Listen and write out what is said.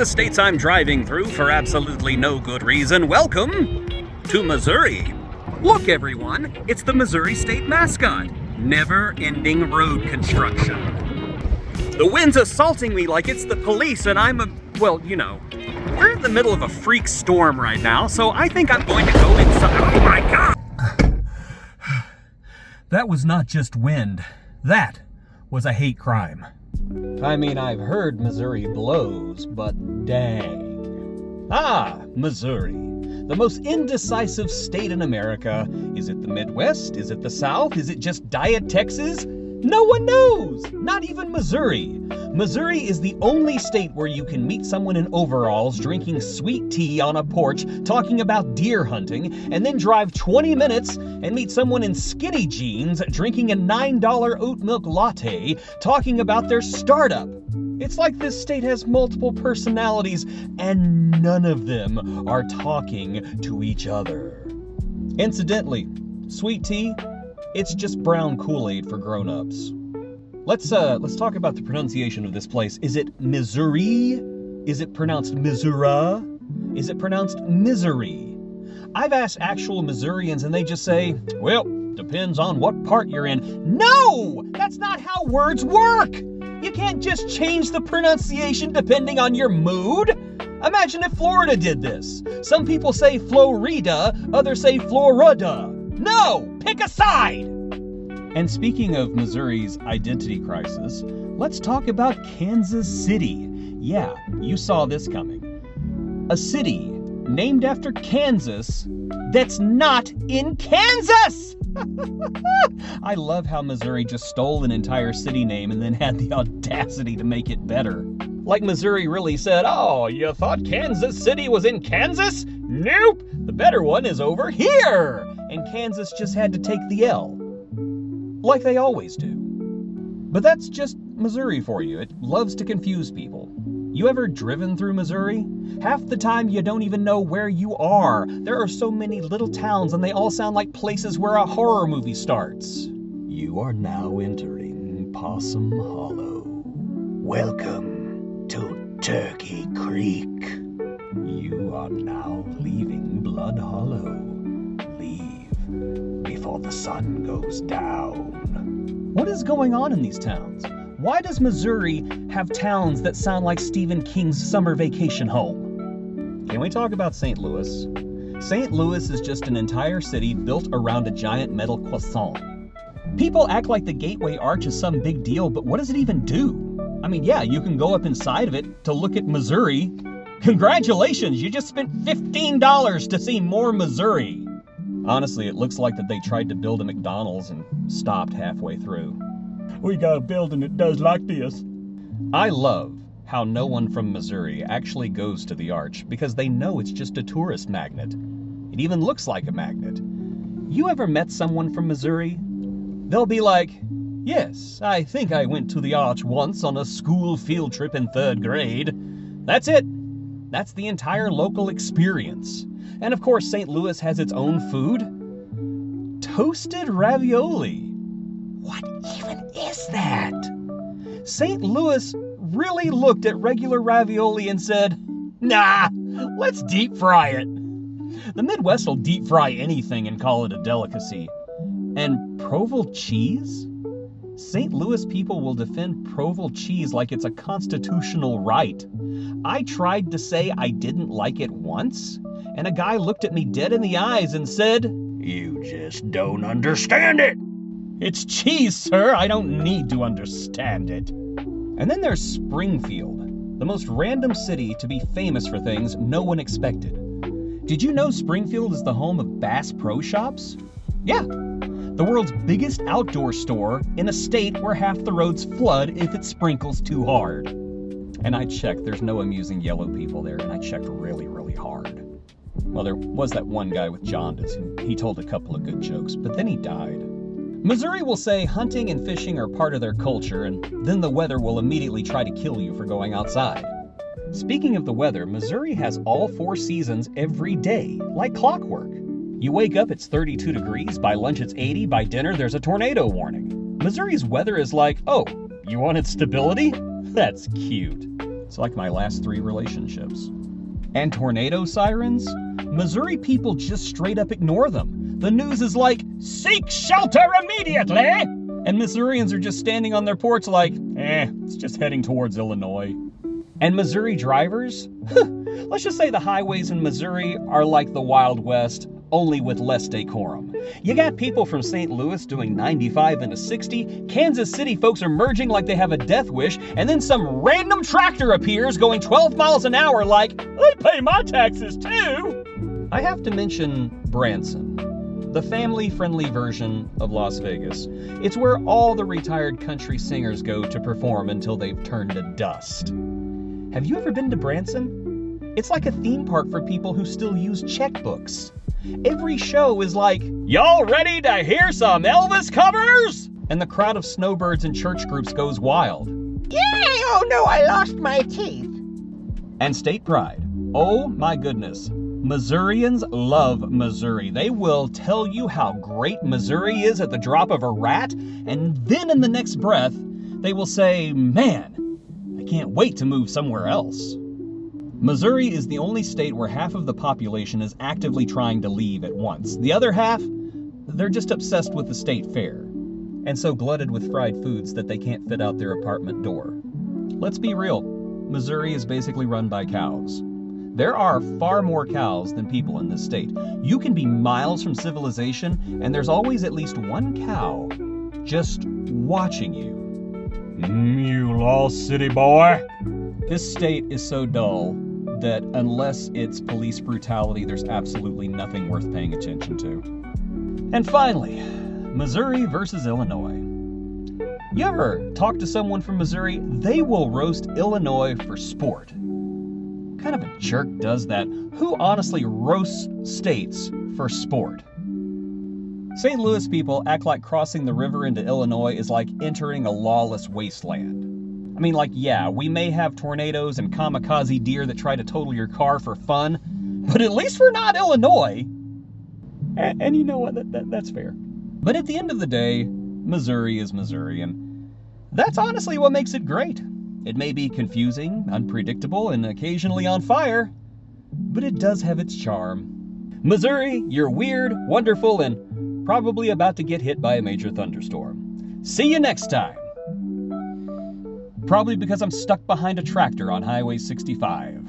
the states I'm driving through for absolutely no good reason, welcome to Mussouri. Look, everyone, it's the Mussouri state mascot. Never-ending road construction. The wind's assaulting me like it's the police and we're in the middle of a freak storm right now, so I think I'm going to go inside. Oh my God! That was not just wind. That was a hate crime. I mean, I've heard Mussouri blows, but dang. Mussouri. The most indecisive state in America. Is it the Midwest? Is it the South? Is it just Diet Texas? No one knows! Not even Mussouri. Mussouri is the only state where you can meet someone in overalls drinking sweet tea on a porch talking about deer hunting, and then drive 20 minutes and meet someone in skinny jeans drinking a $9 oat milk latte talking about their startup. It's like this state has multiple personalities and none of them are talking to each other. Incidentally, sweet tea, it's just brown Kool-Aid for grown-ups. Let's talk about the pronunciation of this place. Is it Mussouri? Is it pronounced Missouri? Is it pronounced misery? I've asked actual Missourians and they just say, well, depends on what part you're in. No! That's not how words work! You can't just change the pronunciation depending on your mood. Imagine if Florida did this. Some people say Florida, others say Florida. No! Pick a side! And speaking of Missouri's identity crisis, let's talk about Kansas City. Yeah, you saw this coming. A city named after Kansas that's not in Kansas! I love how Mussouri just stole an entire city name and then had the audacity to make it better. Like Mussouri really said, oh, you thought Kansas City was in Kansas? Nope! The better one is over here! And Kansas just had to take the L. Like they always do. But that's just Mussouri for you. It loves to confuse people. You ever driven through Mussouri? Half the time you don't even know where you are. There are so many little towns and they all sound like places where a horror movie starts. You are now entering Possum Hollow. Welcome to Turkey Creek. You are now leaving Blood Hollow. Leave before the sun goes down. What is going on in these towns? Why does Mussouri have towns that sound like Stephen King's summer vacation home? Can we talk about St. Louis? St. Louis is just an entire city built around a giant metal croissant. People act like the Gateway Arch is some big deal, but what does it even do? I mean, yeah, you can go up inside of it to look at Mussouri. Congratulations, you just spent $15 to see more Mussouri. Honestly, it looks like that they tried to build a McDonald's and stopped halfway through. We got a building that does like this. I love how no one from Mussouri actually goes to the Arch because they know it's just a tourist magnet. It even looks like a magnet. You ever met someone from Mussouri? They'll be like, yes, I think I went to the Arch once on a school field trip in 3rd grade. That's it. That's the entire local experience. And of course, St. Louis has its own food. Toasted ravioli. What even is that? St. Louis really looked at regular ravioli and said, nah, let's deep fry it. The Midwest will deep fry anything and call it a delicacy. And Provel cheese? St. Louis people will defend Provel cheese like it's a constitutional right. I tried to say I didn't like it once, and a guy looked at me dead in the eyes and said, you just don't understand it. It's cheese, sir. I don't need to understand it. And then there's Springfield, the most random city to be famous for things no one expected. Did you know Springfield is the home of Bass Pro Shops? Yeah, the world's biggest outdoor store in a state where half the roads flood if it sprinkles too hard. And I checked, there's no amusing yellow people there, and I checked really, really hard. Well, there was that one guy with jaundice, and he told a couple of good jokes, but then he died. Mussouri will say hunting and fishing are part of their culture, and then the weather will immediately try to kill you for going outside. Speaking of the weather, Mussouri has all 4 seasons every day, like clockwork. You wake up, it's 32 degrees, by lunch it's 80, by dinner there's a tornado warning. Missouri's weather is like, oh, you wanted stability? That's cute. It's like my last 3 relationships. And tornado sirens? Missouri people just straight up ignore them. The news is like, seek shelter immediately! And Missourians are just standing on their porch like, it's just heading towards Illinois. And Missouri drivers? Let's just say the highways in Missouri are like the Wild West, only with less decorum. You got people from St. Louis doing 95 into 60, Kansas City folks are merging like they have a death wish, and then some random tractor appears going 12 miles an hour like, I pay my taxes too! I have to mention Branson, the family-friendly version of Las Vegas. It's where all the retired country singers go to perform until they've turned to dust. Have you ever been to Branson? It's like a theme park for people who still use checkbooks. Every show is like, y'all ready to hear some Elvis covers? And the crowd of snowbirds and church groups goes wild. Yay! Oh no, I lost my teeth. And state pride. Oh my goodness. Missourians love Mussouri. They will tell you how great Mussouri is at the drop of a rat, and then in the next breath, they will say, man, I can't wait to move somewhere else. Mussouri is the only state where half of the population is actively trying to leave at once. The other half, they're just obsessed with the state fair, and so glutted with fried foods that they can't fit out their apartment door. Let's be real, Mussouri is basically run by cows. There are far more cows than people in this state. You can be miles from civilization, and there's always at least one cow just watching you. You lost, city boy. This state is so dull that unless it's police brutality, there's absolutely nothing worth paying attention to. And finally, Mussouri versus Illinois. You ever talk to someone from Mussouri? They will roast Illinois for sport. What kind of a jerk does that? Who honestly roasts states for sport? St. Louis people act like crossing the river into Illinois is like entering a lawless wasteland. I mean, like, yeah, we may have tornadoes and kamikaze deer that try to total your car for fun, but at least we're not Illinois. And you know what? That's fair. But at the end of the day, Mussouri is Mussouri, and that's honestly what makes it great. It may be confusing, unpredictable, and occasionally on fire, but it does have its charm. Mussouri, you're weird, wonderful, and probably about to get hit by a major thunderstorm. See you next time. Probably because I'm stuck behind a tractor on Highway 65.